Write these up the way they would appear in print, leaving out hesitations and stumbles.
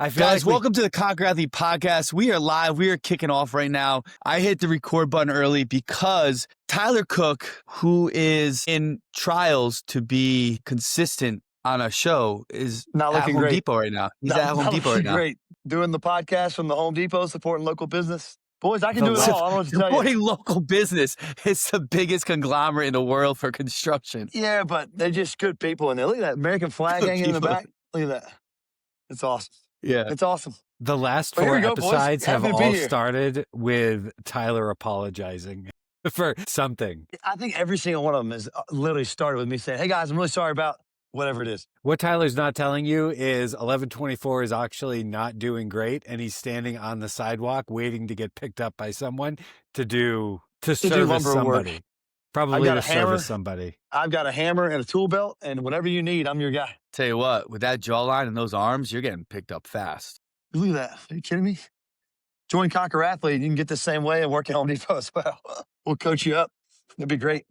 I feel Guys, like welcome to the Conquer Athlete podcast. We are live. We are kicking off right now. I hit the record button early because Tyler Cooke, who is in trials to be consistent on our show, is not at looking Home great. Depot right now. He's at Home Depot right now. Great. Doing the podcast from the Home Depot, supporting local business. Boys, I can do it all. I don't know what to tell you. Supporting local business is the biggest conglomerate in the world for construction. Yeah, but they're just good people. And they look at that American flag hanging in the back. Look at that. It's awesome. Yeah. It's awesome. the last Well, here 4 we go, boys. episodes have Happy to be all here. started with Tyler apologizing for something. I think every single one of them is literally started with me saying, hey, guys, I'm really sorry about whatever it is. What Tyler's not telling you is 1124 is actually not doing great, and he's standing on the sidewalk waiting to get picked up by someone to service lumber work. somebody. Probably got to a hammer. service somebody. I've got a hammer and a tool belt, and whatever you need, I'm your guy. Tell you what, with that jawline and those arms, you're getting picked up fast. Look at that. Are you kidding me? Join Conquer Athlete. You can get the same way and work at Home Depot as well. We'll coach you up. It'd be great.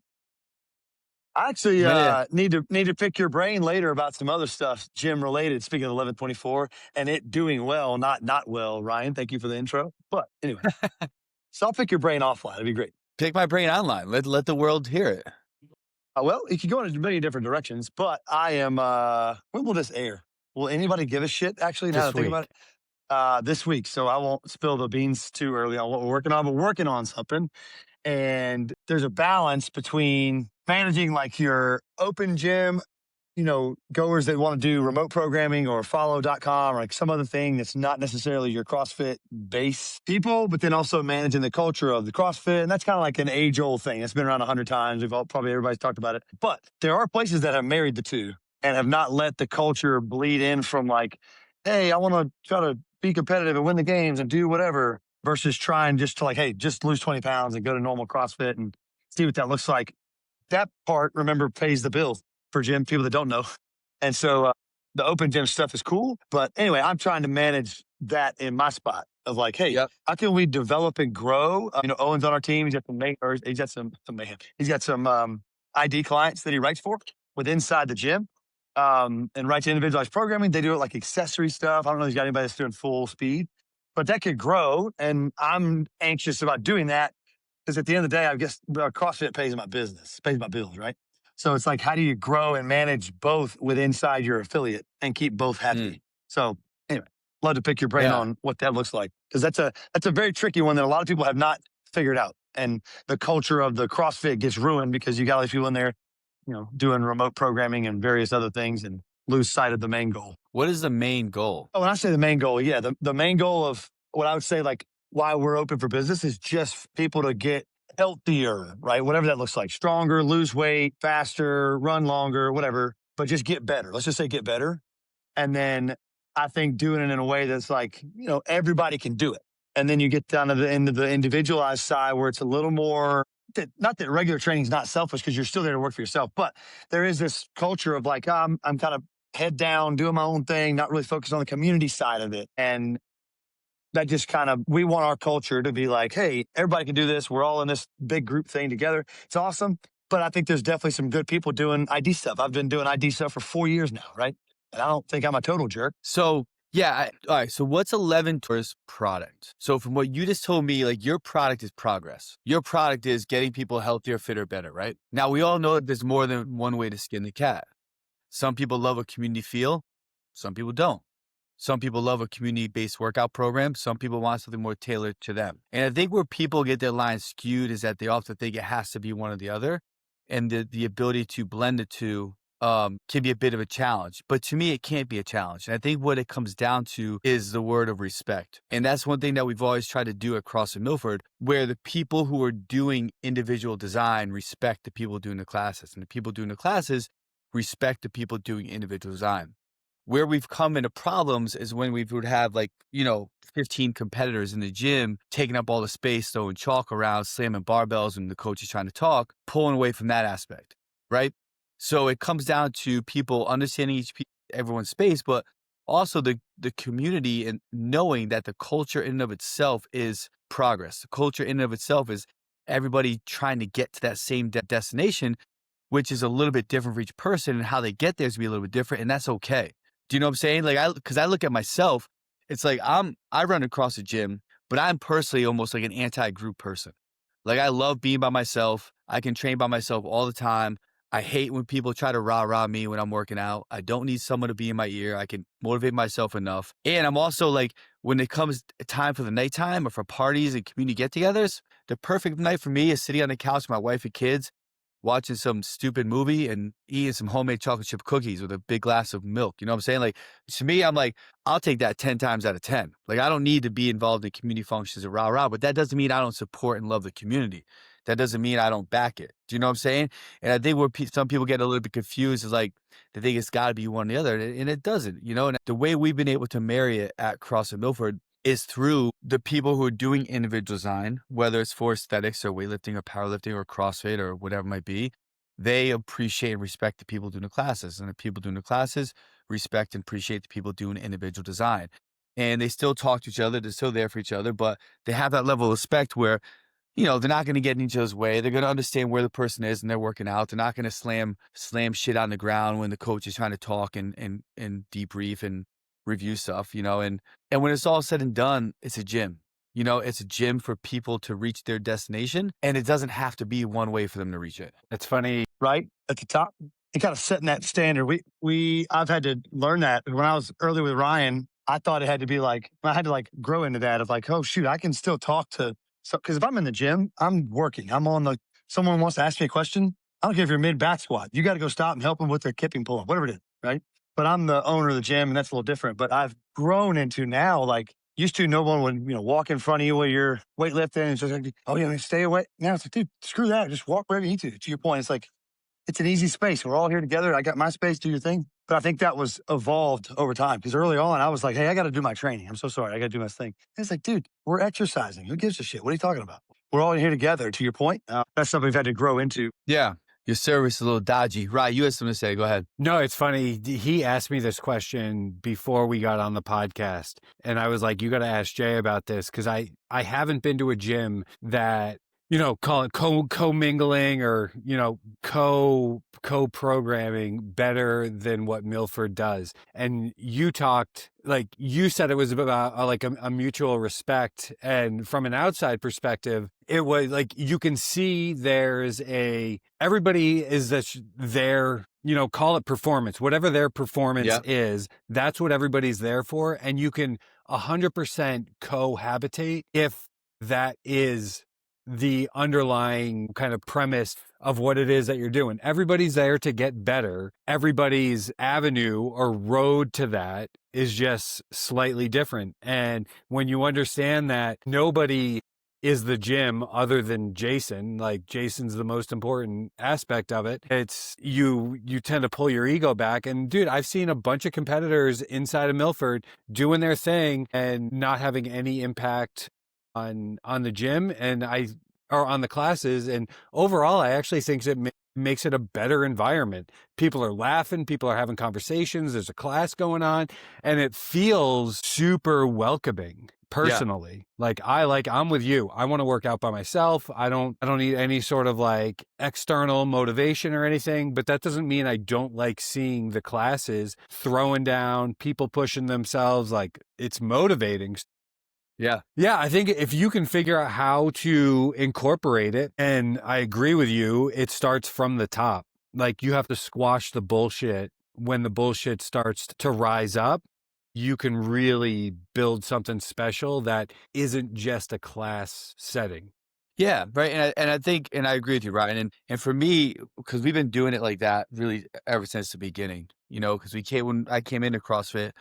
I actually need to pick your brain later about some other stuff, gym related. Speaking of 1124 and it doing well, not well. Ryan, thank you for the intro. But anyway, so I'll pick your brain offline. It'd be great. Pick my brain online. Let the world hear it. Well, it could go in a million different directions. But I am. When will this air? Will anybody give a shit? Actually, now that I think about it, this week. So I won't spill the beans too early on what we're working on. But we're working on something, and there's a balance between managing like your open gym, goers that want to do remote programming or follow.com or like some other thing that's not necessarily your CrossFit base people, but then also managing the culture of the CrossFit. And that's kind of like an age old thing. It's been around 100 times. Probably everybody's talked about it, but there are places that have married the two and have not let the culture bleed in from like, hey, I want to try to be competitive and win the games and do whatever versus trying just to like, hey, just lose 20 pounds and go to normal CrossFit and see what that looks like. That part, remember, pays the bills for gym people that don't know. And so the open gym stuff is cool. But anyway, I'm trying to manage that in my spot of like, hey, how can we develop and grow? Owen's on our team. He's got some mayhem. He's got some ID clients that he writes for with inside the gym and writes individualized programming. They do it like accessory stuff. I don't know if he's got anybody that's doing full speed, but that could grow. And I'm anxious about doing that because at the end of the day, I guess CrossFit pays my business, pays my bills, right? So it's like, how do you grow and manage both with inside your affiliate and keep both happy? So anyway, love to pick your brain on what that looks like. Because that's a very tricky one that a lot of people have not figured out. And the culture of the CrossFit gets ruined because you got all these people in there, doing remote programming and various other things and lose sight of the main goal. What is the main goal? Oh, when I say the main goal, the main goal of what I would say, like why we're open for business is just people to get healthier, right? Whatever that looks like. Stronger, lose weight, faster, run longer, whatever, but just get better. Let's just say get better. And then I think doing it in a way that's like, everybody can do it. And then you get down to the end of the individualized side where it's a little more, not that regular training is not selfish because you're still there to work for yourself, but there is this culture of like, I'm kind of head down, doing my own thing, not really focused on the community side of it. And that just kind of, we want our culture to be like, hey, everybody can do this. We're all in this big group thing together. It's awesome. But I think there's definitely some good people doing ID stuff. I've been doing ID stuff for 4 years now, right? And I don't think I'm a total jerk. So, all right. So what's 1124's product? So from what you just told me, like your product is progress. Your product is getting people healthier, fitter, better, right? Now, we all know that there's more than one way to skin the cat. Some people love a community feel. Some people don't. Some people love a community-based workout program. Some people want something more tailored to them. And I think where people get their lines skewed is that they often think it has to be one or the other. And the ability to blend the two can be a bit of a challenge. But to me, it can't be a challenge. And I think what it comes down to is the word of respect. And that's one thing that we've always tried to do at CrossFit Milford, where the people who are doing individual design respect the people doing the classes. And the people doing the classes respect the people doing individual design. Where we've come into problems is when we would have 15 competitors in the gym taking up all the space, throwing chalk around, slamming barbells when the coach is trying to talk, pulling away from that aspect, right? So it comes down to people understanding everyone's space, but also the community and knowing that the culture in and of itself is progress. The culture in and of itself is everybody trying to get to that same destination, which is a little bit different for each person, and how they get there is to be a little bit different, and that's okay. Do you know what I'm saying? Because I look at myself, It's like I run across a gym, but I'm personally almost like an anti-group person. Like, I love being by myself. I can train by myself all the time. I hate when people try to rah-rah me when I'm working out. I don't need someone to be in my ear. I can motivate myself enough. And I'm also like, when it comes time for the nighttime or for parties and community get-togethers, the perfect night for me is sitting on the couch with my wife and kids, watching some stupid movie and eating some homemade chocolate chip cookies with a big glass of milk. You know what I'm saying? Like, to me, I'm like, I'll take that 10 times out of 10. Like, I don't need to be involved in community functions or rah-rah, but that doesn't mean I don't support and love the community. That doesn't mean I don't back it. Do you know what I'm saying? And I think where some people get a little bit confused is like, they think it's got to be one or the other, and it doesn't, you know? And the way we've been able to marry it at CrossFit Milford is through the people who are doing individual design, whether it's for aesthetics or weightlifting or powerlifting or CrossFit or whatever it might be. They appreciate and respect the people doing the classes, and the people doing the classes respect and appreciate the people doing individual design. And they still talk to each other. They're still there for each other, but they have that level of respect where, you know, they're not going to get in each other's way. They're going to understand where the person is and they're working out. They're not going to slam shit on the ground when the coach is trying to talk and debrief and review stuff, you know. And when it's all said and done, it's a gym. You know, it's a gym for people to reach their destination, and it doesn't have to be one way for them to reach it. It's funny. Right at the top, and kind of setting that standard. I've had to learn that. When I was early with Ryan, I thought it had to be like, I had to like grow into that of like, oh shoot, I can still talk to, because if I'm in the gym, I'm working. Someone wants to ask me a question. I don't care if you're mid back squat. You got to go stop and help them with their kipping pull up, whatever it is, right? But I'm the owner of the gym, and that's a little different. But I've grown into now, like, used to, no one would, walk in front of you while you're weightlifting. It's just like, oh, yeah, stay away. Now it's like, dude, screw that. Just walk wherever you need to. To your point, it's like, it's an easy space. We're all here together. I got my space, do your thing. But I think that was evolved over time, because early on, I was like, hey, I got to do my training. I'm so sorry. I got to do my thing. And it's like, dude, we're exercising. Who gives a shit? What are you talking about? We're all here together, to your point. That's something we've had to grow into. Yeah. Your service is a little dodgy. Right. You had something to say. Go ahead. No, it's funny. He asked me this question before we got on the podcast. And I was like, you got to ask Jay about this, because I haven't been to a gym that, call it co-mingling or, co-programming better than what Milford does. And you talked, like you said, it was about like a mutual respect. And from an outside perspective, it was like, you can see everybody is there, call it performance, whatever their performance is, that's what everybody's there for. And you can 100% cohabitate if that is the underlying kind of premise of what it is that you're doing. Everybody's there to get better. Everybody's avenue or road to that is just slightly different. And when you understand that nobody is the gym other than Jason, like Jason's the most important aspect of it, it's you tend to pull your ego back. And dude, I've seen a bunch of competitors inside of Milford doing their thing and not having any impact on the gym or on the classes. And overall, I actually think it makes it a better environment. People are laughing, people are having conversations, there's a class going on, and it feels super welcoming personally. I'm with you. I want to work out by myself. I don't need any sort of like external motivation or anything, but that doesn't mean I don't like seeing the classes, throwing down, people pushing themselves. Like, it's motivating. Yeah. Yeah, I think if you can figure out how to incorporate it, and I agree with you, it starts from the top. Like, you have to squash the bullshit. When the bullshit starts to rise up, you can really build something special that isn't just a class setting. Yeah, right. And I think, and I agree with you, Ryan. And for me, because we've been doing it like that really ever since the beginning, because when I came into CrossFit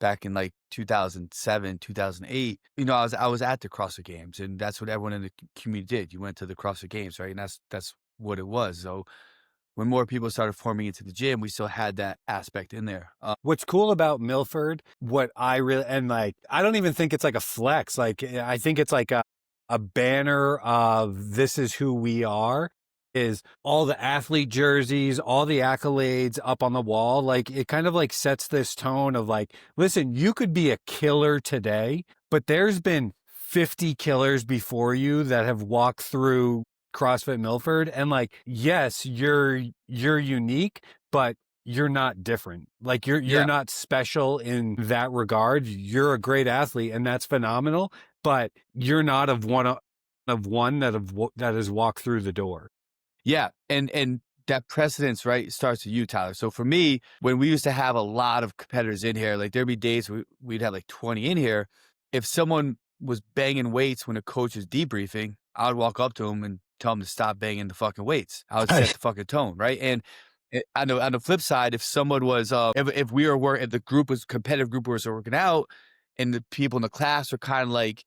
back in like 2007, 2008, I was at the CrossFit Games, and that's what everyone in the community did. You went to the CrossFit Games, right? And that's what it was. So when more people started forming into the gym, we still had that aspect in there. What's cool about Milford, I don't even think it's like a flex. Like, I think it's like a banner of this is who we are, is all the athlete jerseys, all the accolades up on the wall. Like, it kind of like sets this tone of like, listen, you could be a killer today, but there's been 50 killers before you that have walked through CrossFit Milford. And like, yes, you're unique, but you're not different. Like you're Yeah. not special in that regard. You're a great athlete and that's phenomenal, but you're not of one that has walked through the door. Yeah. And that precedence, right, starts with you, Tyler. So for me, when we used to have a lot of competitors in here, like there'd be days we'd have like 20 in here. If someone was banging weights when a coach is debriefing, I would walk up to him and tell him to stop banging the fucking weights. I would set the fucking tone, right? And on the flip side, if someone was, if the group was competitive group was working out, and the people in the class were kind of like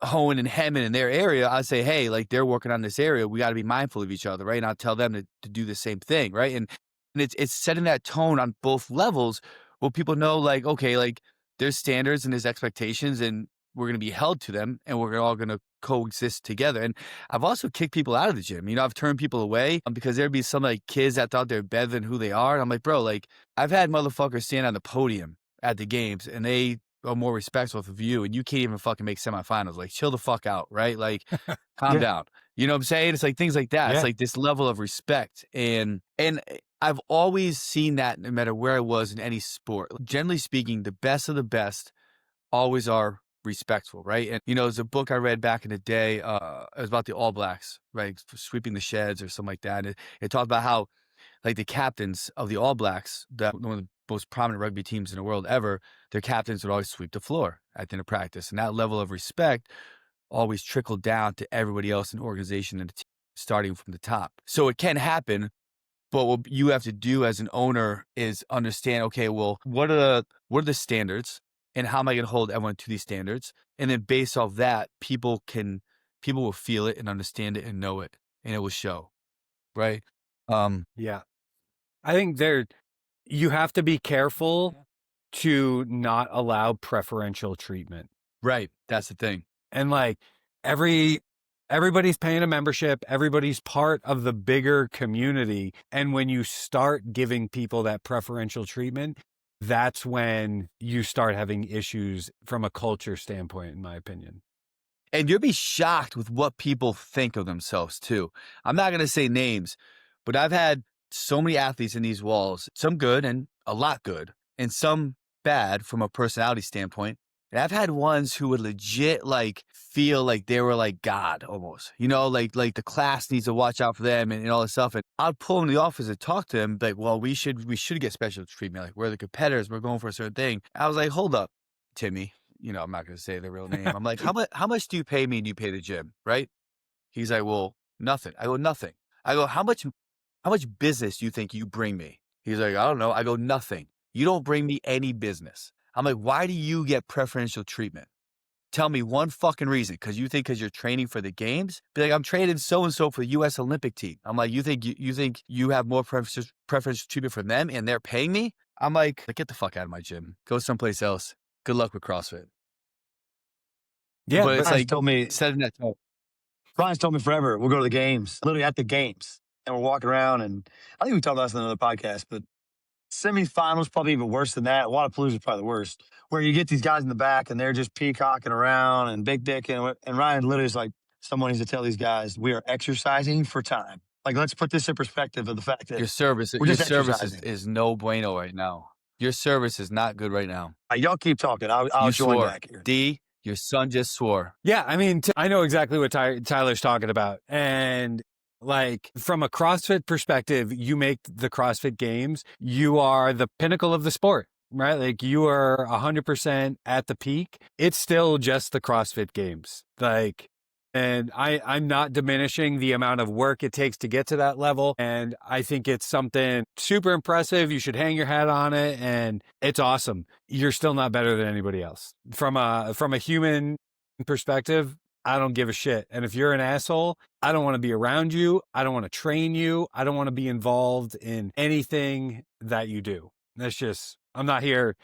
hoeing and hemming in their area, I'd say, hey, like they're working on this area. We got to be mindful of each other, right? And I'll tell them to do the same thing, right? And it's setting that tone on both levels where people know, like, okay, like there's standards and there's expectations, and we're going to be held to them, and we're all going to coexist together. And I've also kicked people out of the gym. You know, I've turned people away because there'd be some like kids that thought they're better than who they are. And I'm like, bro, like I've had motherfuckers stand on the podium at the games and they are more respectful of you, and you can't even fucking make semifinals. Like, chill the fuck out, right? Like, calm down. You know what I'm saying? It's like things like that. Yeah. It's like this level of respect. And I've always seen that no matter where I was in any sport. Generally speaking, the best of the best always are respectful, right? And, you know, there's a book I read back in the day. It was about the All Blacks, right? Sweeping the sheds or something like that. And it talked about how, like, the captains of the All Blacks, that one of the most prominent rugby teams in the world ever, their captains would always sweep the floor at the end of practice. And that level of respect always trickled down to everybody else in the organization and the team, starting from the top. So it can happen, but what you have to do as an owner is understand, okay, well, what are the standards, and how am I going to hold everyone to these standards? And then based off that, people will feel it and understand it and know it, and it will show, right? Yeah. I think you have to be careful to not allow preferential treatment. Right. That's the thing. And like everybody's paying a membership, everybody's part of the bigger community. And when you start giving people that preferential treatment, that's when you start having issues from a culture standpoint, in my opinion. And you'll be shocked with what people think of themselves too. I'm not going to say names, but I've had so many athletes in these walls, some good and a lot good, and some bad from a personality standpoint. And I've had ones who would legit like feel like they were like God almost, you know, like the class needs to watch out for them and all this stuff. And I'd pull them in the office and talk to them like, well, we should get special treatment. Like, we're the competitors, we're going for a certain thing. I was like, hold up, Timmy. You know, I'm not going to say their real name. I'm like, how much do you pay me and you pay the gym, right? He's like, well, nothing. I go, nothing. I go, how much business do you think you bring me? He's like, I don't know. I go, nothing. You don't bring me any business. I'm like, why do you get preferential treatment? Tell me one fucking reason. Because you're training for the games? Be like, I'm training so-and-so for the U.S. Olympic team. I'm like, you think you have more preferential treatment from them and they're paying me? I'm like, get the fuck out of my gym. Go someplace else. Good luck with CrossFit. Yeah, but it's Brian's like told me, setting that tone. Brian's told me forever, we'll go to the games, literally at the games. And we're walking around, and I think we talked about this in another podcast, but semifinals probably even worse than that. Wadapalooza is probably the worst, where you get these guys in the back and they're just peacocking around and big dick. And Ryan literally is like, someone needs to tell these guys, we are exercising for time. Like, let's put this in perspective of the fact that Your service is no bueno right now. Your service is not good right now. Y'all keep talking. I'll join back here. D, your son just swore. Yeah, I mean, I know exactly what Tyler's talking about. And like, from a CrossFit perspective, you make the CrossFit Games, you are the pinnacle of the sport, right? Like, you are 100% at the peak. It's still just the CrossFit Games. Like, and I'm not diminishing the amount of work it takes to get to that level. And I think it's something super impressive. You should hang your hat on it. And it's awesome. You're still not better than anybody else. From a human perspective, I don't give a shit. And if you're an asshole, I don't want to be around you. I don't want to train you. I don't want to be involved in anything that you do. That's just, I'm not here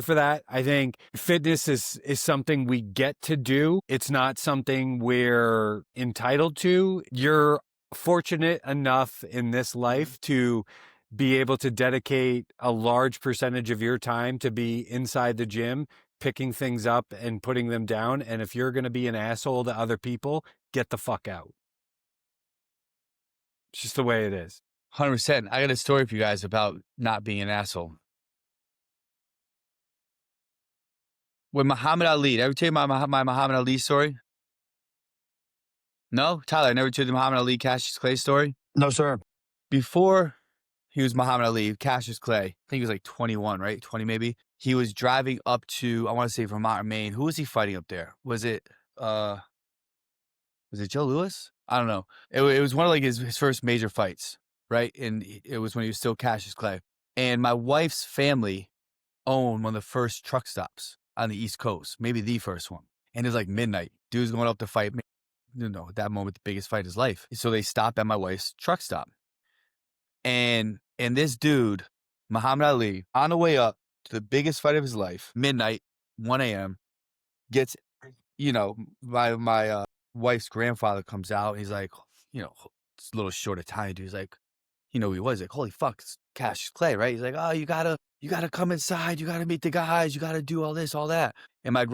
for that. I think fitness is something we get to do. It's not something we're entitled to. You're fortunate enough in this life to be able to dedicate a large percentage of your time to be inside the gym, picking things up and putting them down. And if you're going to be an asshole to other people, get the fuck out. It's just the way it is. 100%. I got a story for you guys about not being an asshole. With Muhammad Ali, did I ever tell you my Muhammad Ali story? No? Tyler, I never told you the Muhammad Ali Cassius Clay story? No, sir. Before he was Muhammad Ali, Cassius Clay, I think he was like 21, right? 20 maybe. He was driving up to, I want to say Vermont or Maine. Who was he fighting up there? Was it Joe Louis? I don't know. It was one of like his first major fights, right? And it was when he was still Cassius Clay. And my wife's family owned one of the first truck stops on the East Coast, maybe the first one. And it was like midnight. Dude's going up to fight, at that moment, the biggest fight of his life. So they stopped at my wife's truck stop. And this dude, Muhammad Ali, on the way up to the biggest fight of his life, midnight, 1 a.m., gets, my wife's grandfather comes out. He's like, it's a little short of time, dude. He's like, who he was. Like, holy fuck, it's Cassius Clay, right? He's like, oh, you gotta come inside. You gotta meet the guys. You gotta do all this, all that. And my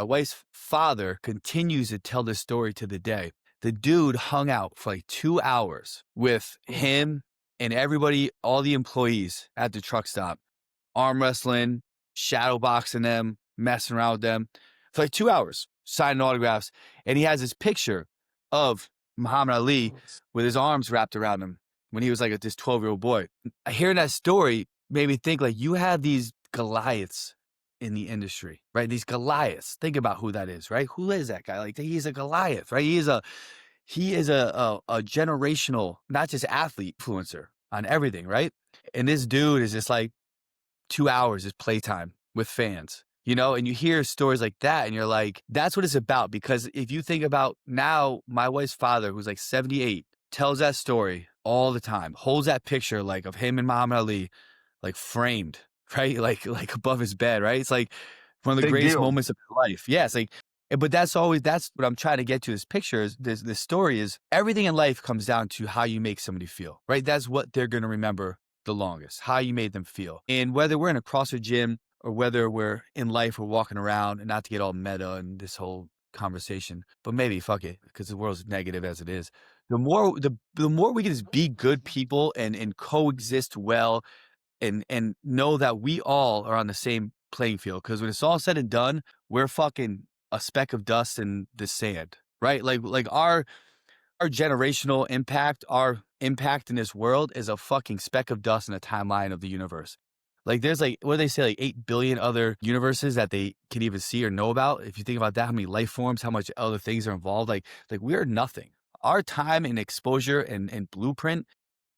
wife's father continues to tell this story to the day. The dude hung out for like 2 hours with him and everybody, all the employees at the truck stop, arm wrestling, shadow boxing them, messing around with them for like 2 hours, signing autographs. And he has this picture of Muhammad Ali with his arms wrapped around him when he was like this 12-year-old boy. Hearing that story made me think, like, you have these Goliaths in the industry, right? These Goliaths. Think about who that is, right? Who is that guy? Like, he's a Goliath, right? He is a generational, not just athlete, influencer on everything, right? And this dude is just like 2 hours is playtime with fans. And you hear stories like that and you're like, that's what it's about. Because if you think about now, my wife's father, who's like 78, tells that story all the time, holds that picture like of him and Muhammad Ali, like framed, right? Like above his bed, right? It's like one of the greatest moments of his life. Yeah, it's like, but that's what I'm trying to get to. This picture is this story is everything in life comes down to how you make somebody feel, right? That's what they're going to remember the longest, how you made them feel. And whether we're in a CrossFit gym or whether we're in life, we're walking around, and not to get all meta in this whole conversation, but maybe fuck it, because the world's negative as it is. The more we can just be good people and coexist well and know that we all are on the same playing field. Because when it's all said and done, we're fucking a speck of dust in the sand, right? Like our generational impact, our impact in this world is a fucking speck of dust in the timeline of the universe. Like, there's like, what do they say, like 8 billion other universes that they can even see or know about. If you think about that, how many life forms, how much other things are involved, like we're nothing. Our time and exposure and blueprint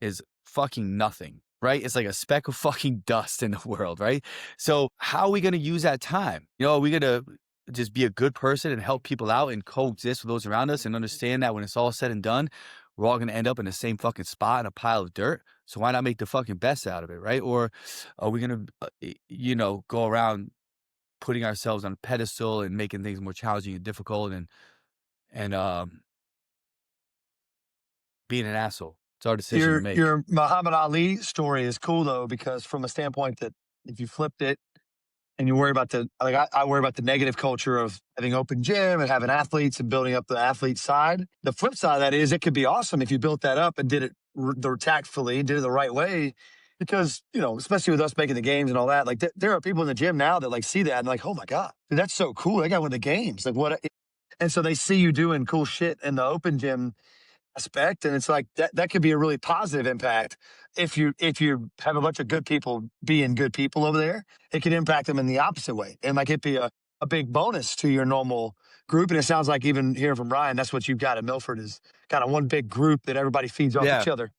is fucking nothing, right? It's like a speck of fucking dust in the world, right? So how are we going to use that time? Are we going to just be a good person and help people out and coexist with those around us and understand that when it's all said and done, we're all going to end up in the same fucking spot in a pile of dirt? So why not make the fucking best out of it, right? Or are we going to, go around putting ourselves on a pedestal and making things more challenging and difficult and being an asshole? It's our decision to make. Your Muhammad Ali story is cool, though, because from a standpoint that if you flipped it and you worry about I worry about the negative culture of having open gym and having athletes and building up the athlete side. The flip side of that is it could be awesome if you built that up and did it tactfully, did it the right way. Because, especially with us making the games and all that, like there are people in the gym now that like see that and like, oh my God, dude, that's so cool. They got win the games. Like what? And so they see you doing cool shit in the open gym aspect, and it's like that could be a really positive impact if you have a bunch of good people being good people over there. It could impact them in the opposite way, and like it'd be a big bonus to your normal group. And it sounds like, even hearing from Ryan, that's what you've got at Milford, is kind of one big group that everybody feeds off each other.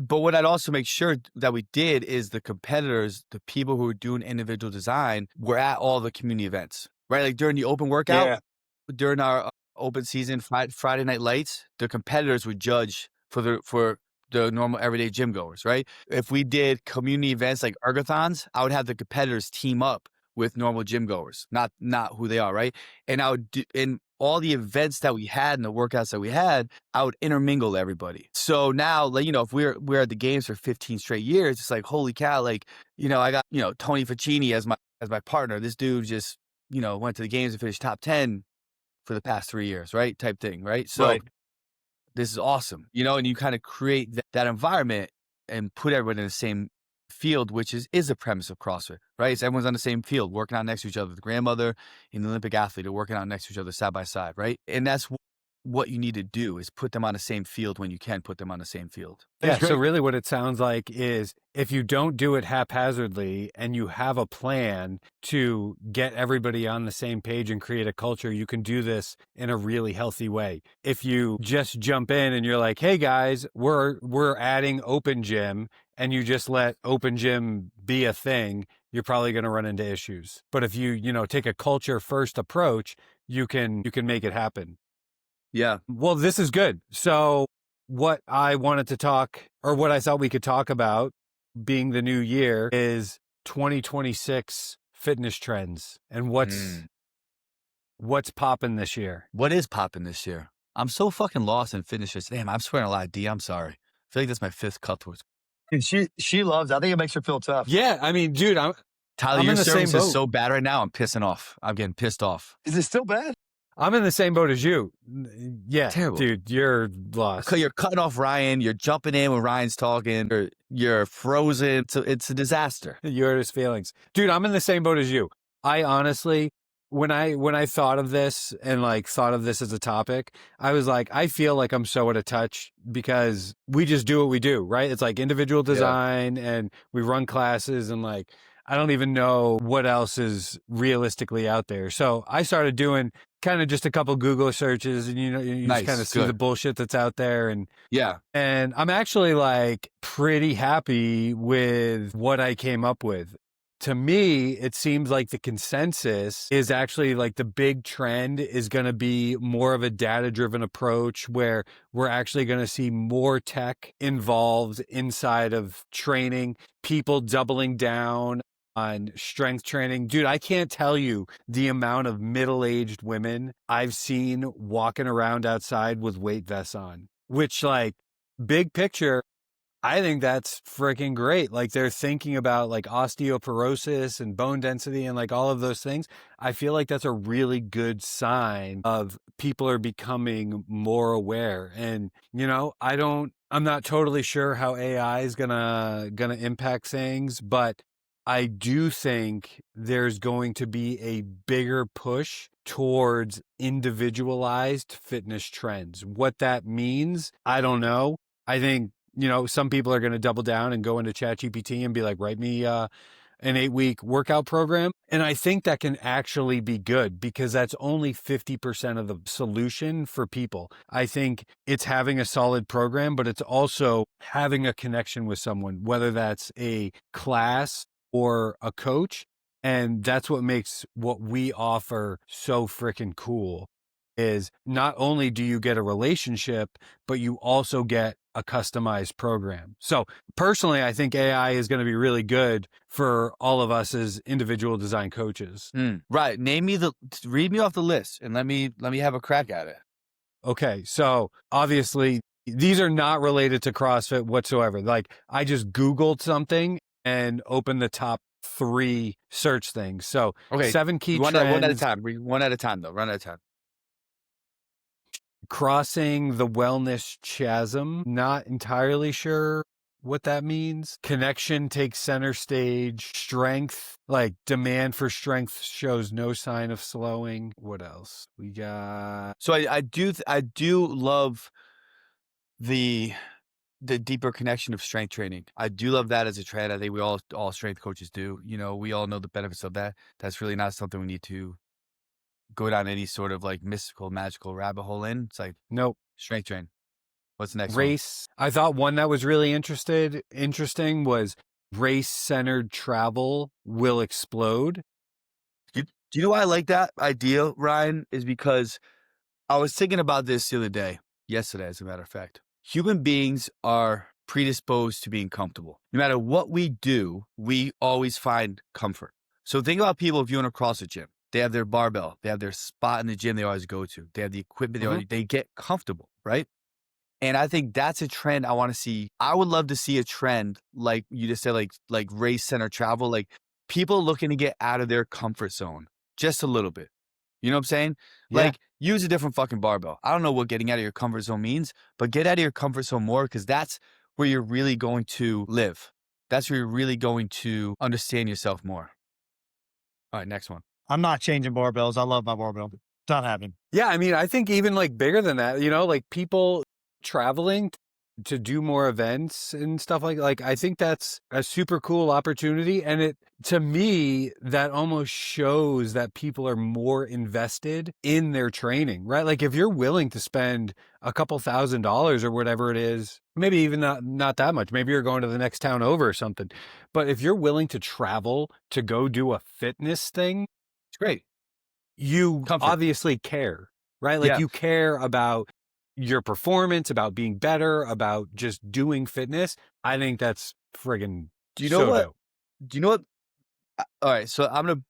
But what I'd also make sure that we did is the competitors, the people who were doing individual design, were at all the community events, right? Like during the open workout, during our open season Friday night lights, the competitors would judge for the normal everyday gym goers, right? If we did community events like ergothons, I would have the competitors team up with normal gym goers, not who they are, right? And I would in all the events that we had and the workouts that we had, I would intermingle everybody. So now, like, if we're at the games for 15 straight years, it's like, holy cow, like, I got, Tony Ficini as my partner. This dude just, went to the games and finished top 10 for the past 3 years, right? Type thing, right? So this is awesome, you know, and you kind of create that environment and put everyone in the same field, which is the premise of CrossFit, right? It's everyone's on the same field, working out next to each other. The grandmother and the Olympic athlete are working out next to each other side by side, right? And that's what you need to do is put them on the same field when you can put them on the same field. Yeah, so really what it sounds like is if you don't do it haphazardly and you have a plan to get everybody on the same page and create a culture, you can do this in a really healthy way. If you just jump in and you're like, hey guys, we're adding open gym, and you just let open gym be a thing, you're probably going to run into issues. But if you take a culture first approach, you can make it happen. Yeah. Well, this is good. So what I wanted to talk, or what I thought we could talk about being the new year, is 2026 fitness trends and what's popping this year. What is popping this year? I'm so fucking lost in fitness trends. Damn, I'm swearing a lot, D. I'm sorry. I feel like that's my 5th cut towards. She loves it. I think it makes her feel tough. Yeah, I mean, dude, Tyler, I'm your in the service same boat. is so bad right now. I'm pissing off. I'm getting pissed off. Is it still bad? I'm in the same boat as you. Yeah, terrible, dude, you're lost. You're cutting off Ryan. You're jumping in when Ryan's talking. You're frozen. It's a disaster. You hurt his feelings, dude. I'm in the same boat as you. I honestly, when I thought of this and thought of this as a topic, I was like, I feel like I'm so out of touch because we just do what we do, right? It's like individual design and we run classes and I don't even know what else is realistically out there. So I started doing kind of just a couple Google searches and you Nice, just kind of see the bullshit that's out there. And I'm actually pretty happy with what I came up with. To me, it seems like the consensus is actually the big trend is going to be more of a data-driven approach where we're actually going to see more tech involved inside of training, people doubling down on strength training. Dude, I can't tell you the amount of middle-aged women I've seen walking around outside with weight vests on, which big picture, I think that's freaking great. They're thinking about osteoporosis and bone density and all of those things. I feel like that's a really good sign of people are becoming more aware. And, I'm not totally sure how AI is gonna impact things, but I do think there's going to be a bigger push towards individualized fitness trends. What that means, I don't know. I think some people are going to double down and go into ChatGPT and be like, write me an 8-week workout program. And I think that can actually be good because that's only 50% of the solution for people. I think it's having a solid program, but it's also having a connection with someone, whether that's a class or a coach. And that's what makes what we offer so freaking cool. Is not only do you get a relationship, but you also get a customized program. So personally, I think AI is going to be really good for all of us as individual design coaches. Right. Read me off the list and let me have a crack at it. Okay. So obviously these are not related to CrossFit whatsoever. I just Googled something and opened the top 3 search things. So 7 key trends. One at a time. One at a time though. Run at a time. Crossing the wellness chasm. Not entirely sure what that means. Connection takes center stage. Strength, demand for strength shows no sign of slowing. What else we got? So I do love the deeper connection of strength training. I do love that as a trend. I think we all strength coaches do. We all know the benefits of that. That's really not something we need to go down any sort of mystical, magical rabbit hole in. It's nope. Strength train. What's the next race? One? I thought one that was really interesting was race-centered travel will explode. Do you know why I like that idea, Ryan? Is because I was thinking about this the other day, yesterday, as a matter of fact. Human beings are predisposed to being comfortable. No matter what we do, we always find comfort. So think about people if you're in a CrossFit gym. They have their barbell. They have their spot in the gym they always go to. They have the equipment. They get comfortable, right? And I think that's a trend I want to see. I would love to see a trend like you just said, like race center travel, people looking to get out of their comfort zone just a little bit. You know what I'm saying? Yeah. Like, use a different fucking barbell. I don't know what getting out of your comfort zone means, but get out of your comfort zone more, because that's where you're really going to live. That's where you're really going to understand yourself more. All right, next one. I'm not changing barbells. I love my barbell. It's not happening. Yeah, I mean, I think even like bigger than that, you know, like people traveling to do more events and stuff like I think that's a super cool opportunity. And it, to me, that almost shows that people are more invested in their training, right? Like if you're willing to spend a couple $1,000s or whatever it is, maybe even not that much, maybe you're going to the next town over or something. But if you're willing to travel to go do a fitness thing, It's great. you Comfort. obviously care, right? Like you care about your performance, about being better, about just doing fitness. I think that's friggin' Do you know what? dope. Do you know what? All right, so I'm going to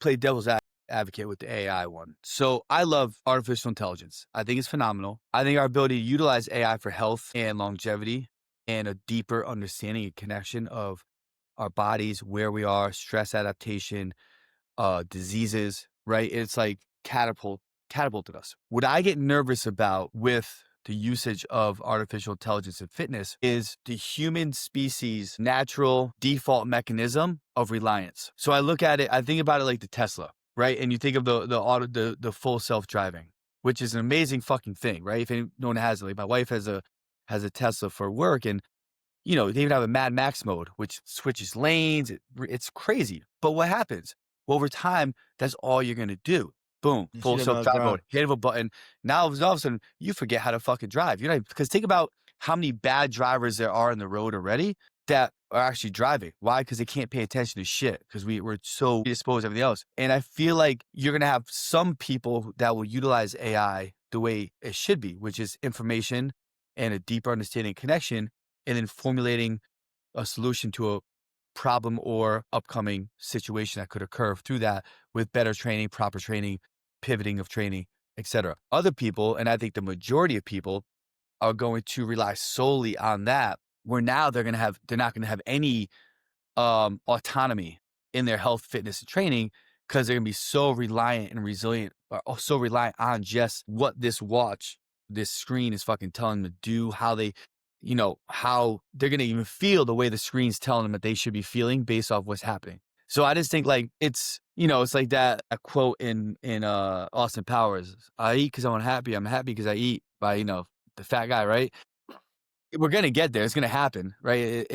play devil's advocate with the AI one. So I love artificial intelligence. I think it's phenomenal. I think our ability to utilize AI for health and longevity and a deeper understanding and connection of our bodies, where we are, stress adaptation, diseases, right? It's like catapulted us. What I get nervous about with the usage of artificial intelligence in fitness is the human species' natural default mechanism of reliance. So I look at it, I think about it like the Tesla, right? And you think of the full self-driving, which is an amazing fucking thing, right? If anyone has it, like my wife has a Tesla for work, and you know, they even have a Mad Max mode, which switches lanes. It's crazy. But what happens? Well, over time, that's all you're going to do. Boom, full self-drive mode, hit of a button. Now, all of a sudden, you forget how to fucking drive. You know, because think about how many bad drivers there are on the road already that are actually driving. Why? Because they can't pay attention to shit, because we're so exposed to everything else. And I feel like you're going to have some people that will utilize AI the way it should be, which is information and a deeper understanding and connection, and then formulating a solution to a problem or upcoming situation that could occur through that, with better training, proper training, pivoting of training, etc. Other people, and I think the majority of people, are going to rely solely on that, where now they're not going to have any autonomy in their health, fitness, and training, because they're going to be so reliant and resilient, or so reliant on just what this screen is fucking telling them to do, how they, you know, how they're going to even feel the way the screen's telling them that they should be feeling based off what's happening. So I just think, like, it's, you know, it's like that a quote in Austin Powers, I eat because I'm unhappy. I'm happy because I eat, by, you know, the fat guy, right? We're going to get there. It's going to happen, right?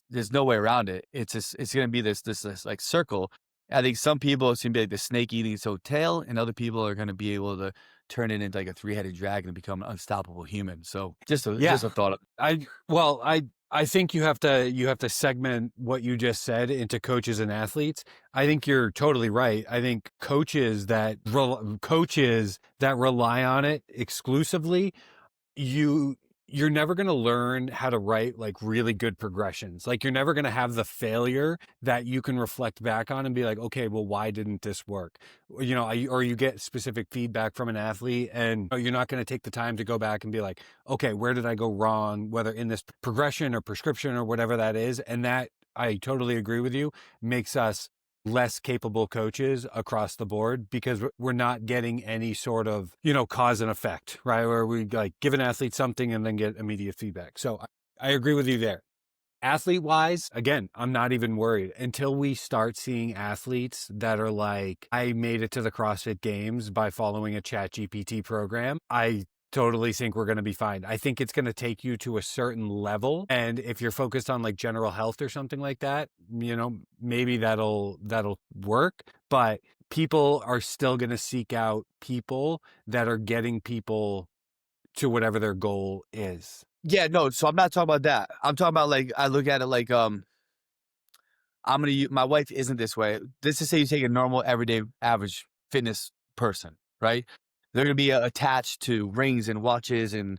There's no way around it. It's going to be this like circle. I think some people, it's going to be like the snake eating its own tail, and other people are going to be able to turn it into like a 3-headed dragon and become an unstoppable human. So just a thought. I think you have to segment what you just said into coaches and athletes. I think you're totally right. I think coaches that rely on it exclusively, you're never going to learn how to write like really good progressions. Like you're never going to have the failure that you can reflect back on and be like, okay, well, why didn't this work? You know, or you get specific feedback from an athlete, and you're not going to take the time to go back and be like, okay, where did I go wrong? Whether in this progression or prescription or whatever that is. And that, I totally agree with you, makes us less capable coaches across the board, because we're not getting any sort of, you know, cause and effect, right? Where we like give an athlete something and then get immediate feedback. So I agree with you there. Athlete wise, again, I'm not even worried until we start seeing athletes that are like, I made it to the CrossFit Games by following a ChatGPT program. I totally think we're going to be fine. I think it's going to take you to a certain level. And if you're focused on like general health or something like that, you know, maybe that'll work. But people are still going to seek out people that are getting people to whatever their goal is. Yeah, no. So I'm not talking about that. I'm talking about, like, I look at it like, my wife isn't this way. Let's just say you take a normal, everyday, average fitness person, right? They're going to be attached to rings and watches and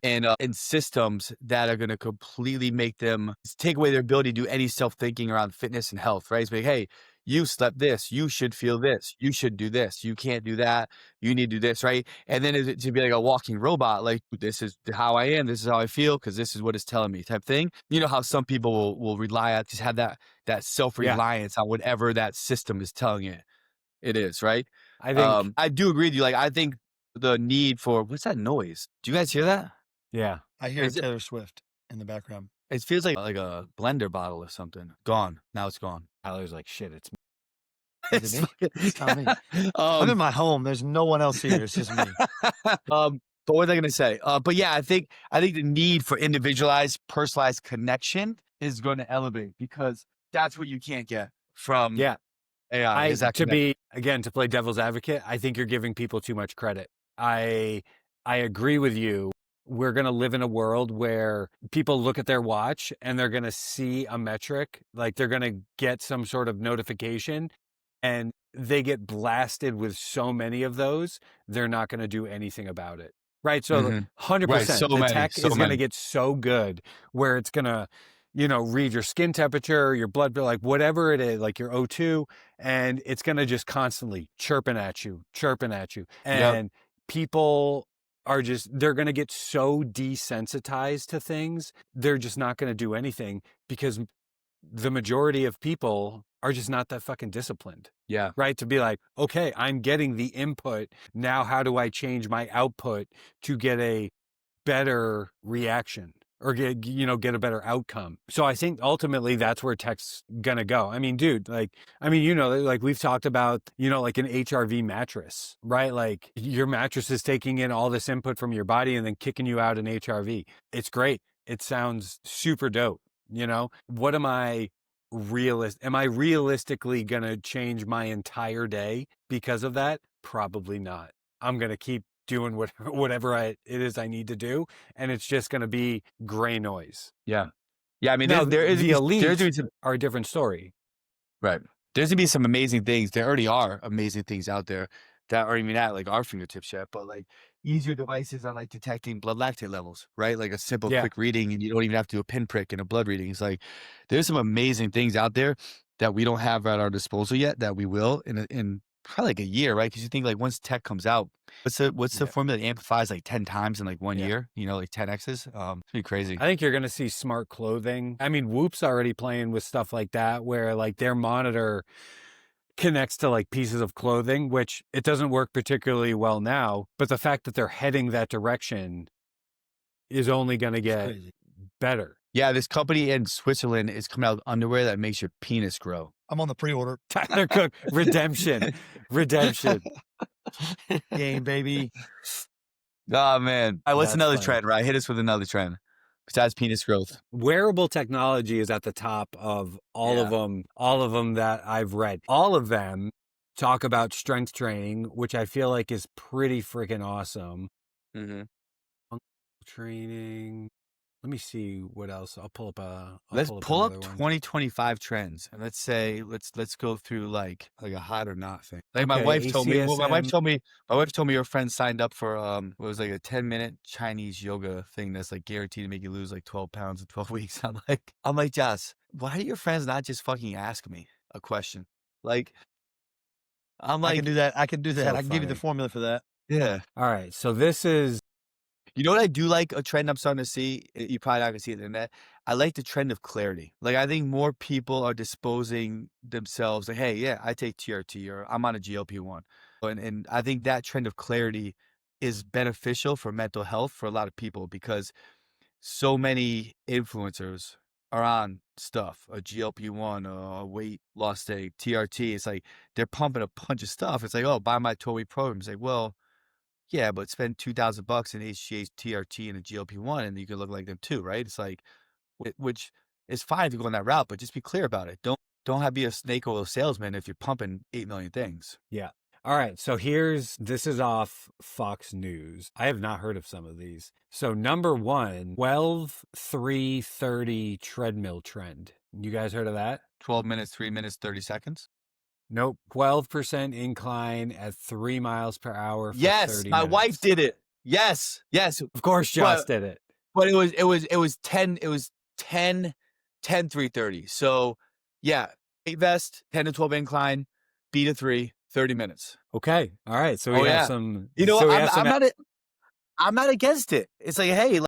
systems that are going to completely make them take away their ability to do any self-thinking around fitness and health, right? It's like, hey, you slept this, you should feel this, you should do this, you can't do that, you need to do this, right? And then it to be like a walking robot, like, this is how I am, this is how I feel, because this is what it's telling me, type thing. You know how some people will rely on, just have that self-reliance on whatever that system is telling it is, right? I think, I do agree with you. Like, I think the need for, what's that noise? Do you guys hear that? yeah. I hear Taylor Swift in the background. It feels like a blender bottle or something. Gone. Now it's gone. Tyler's like, shit, it's me. Is it me? It's not me. I'm in my home. There's no one else here. It's just me. But what was I going to say? But yeah, I think the need for individualized, personalized connection is going to elevate because that's what you can't get from Yeah. AI. To play devil's advocate, I think you're giving people too much credit. I agree with you. We're going to live in a world where people look at their watch and they're going to see a metric, like they're going to get some sort of notification, and they get blasted with so many of those, they're not going to do anything about it. Right. So 100%, Right, so the many, tech so is going to many. get so good where it's going to, read your skin temperature, your blood, like whatever it is, like your O2, and it's going to just constantly chirping at you. And people are they're going to get so desensitized to things. They're just not going to do anything because the majority of people are just not that fucking disciplined. Yeah. Right. To be like, okay, I'm getting the input. Now, how do I change my output to get a better reaction or get a better outcome? So I think ultimately that's where tech's gonna go. I mean, dude, like we've talked about, like an HRV mattress, right? Like your mattress is taking in all this input from your body and then kicking you out an HRV. It's great. It sounds super dope. What am I realistically gonna change my entire day because of that? Probably not. I'm gonna keep doing whatever it is I need to do, and it's just going to be gray noise. Yeah. I mean, Now, the elite are a different story. Right. There's gonna be some amazing things. There already are amazing things out there that aren't even at like our fingertips yet, but like easier devices on like detecting blood lactate levels, right? Like a simple quick reading, and you don't even have to do a pinprick in a blood reading. It's like there's some amazing things out there that we don't have at our disposal yet that we will in probably like a year, right? Because you think like once tech comes out, what's the formula that amplifies like 10 times in like 1 year? Like 10x's. It's pretty crazy. I think you're gonna see smart clothing. I mean, Whoop's already playing with stuff like that, where like their monitor connects to like pieces of clothing, which it doesn't work particularly well now. But the fact that they're heading that direction is only gonna get better. Yeah, this company in Switzerland is coming out with underwear that makes your penis grow. I'm on the pre-order. Tyler Cooke, redemption. Game, baby. Oh, man. All right, what's another funny. trend, right? Hit us with another trend besides penis growth. Wearable technology is at the top of all of them that I've read. All of them talk about strength training, which I feel like is pretty freaking awesome. Training. Let me see what else. I'll pull up Let's pull up 2025 trends, and let's go through like a hot or not thing. Like my wife told me. Well, my wife told me her friend signed up for it was like a 10-minute Chinese yoga thing that's like guaranteed to make you lose like 12 pounds in 12 weeks. I'm like, Joss, why do your friends not just fucking ask me a question? Like, I'm like, I can do that. I can give you the funny. formula for that. Yeah. All right. So this is. You know what I do like? A trend I'm starting to see, you probably not going to see it on the internet. I like the trend of clarity. Like, I think more people are disposing themselves like, hey, yeah, I take TRT or I'm on a GLP-1. And I think that trend of clarity is beneficial for mental health for a lot of people because so many influencers are on stuff, a GLP-1, a weight loss thing, TRT. It's like they're pumping a bunch of stuff. It's like, oh, buy my 12-week program. It's like, well, yeah, but spend $2,000 in HGH, TRT, and a GLP-1, and you can look like them too, right? It's like, which is fine if you go on that route, but just be clear about it. Don't be a snake oil salesman if you're pumping 8 million things. Yeah. All right. So this is off Fox News. I have not heard of some of these. So number 1, 12-3-30 treadmill trend. You guys heard of that? 12 minutes, 3 minutes, 30 seconds. Nope. 12% incline at 3 miles per hour. For Yes, 30 my minutes. wife did it. Yes. Of course, Josh did it. But it was 10 330. So yeah, 8 vest, 10 to 12 incline, B to 3, 30 minutes. Okay. All right. So we have some. I'm not against it. It's like, hey,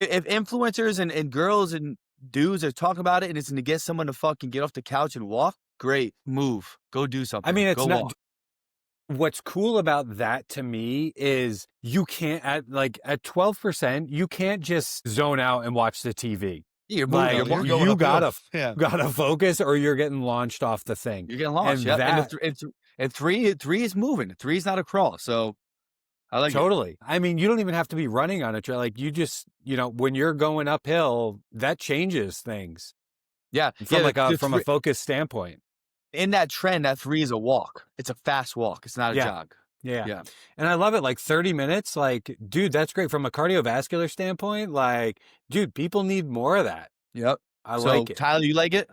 if influencers and girls and dudes are talking about it and it's to get someone to fucking get off the couch and walk, great, move, go do something. I mean, it's go not. walk. what's cool about that to me is you can't at 12%, you can't just zone out and watch the TV. You're moving. Like you're you going gotta focus or you're getting launched off the thing. You're getting launched. And Yep. that And three is moving. 3 is not a crawl. So I like it. totally. I mean, you don't even have to be running on a trail. Like you just, when you're going uphill, that changes things Yeah. from from a focus standpoint. In that trend, that 3 is a walk. It's a fast walk. It's not a jog. Yeah. And I love it. Like 30 minutes, like, dude, that's great. From a cardiovascular standpoint, like, dude, people need more of that. Yep. I like it. Tyler, you like it?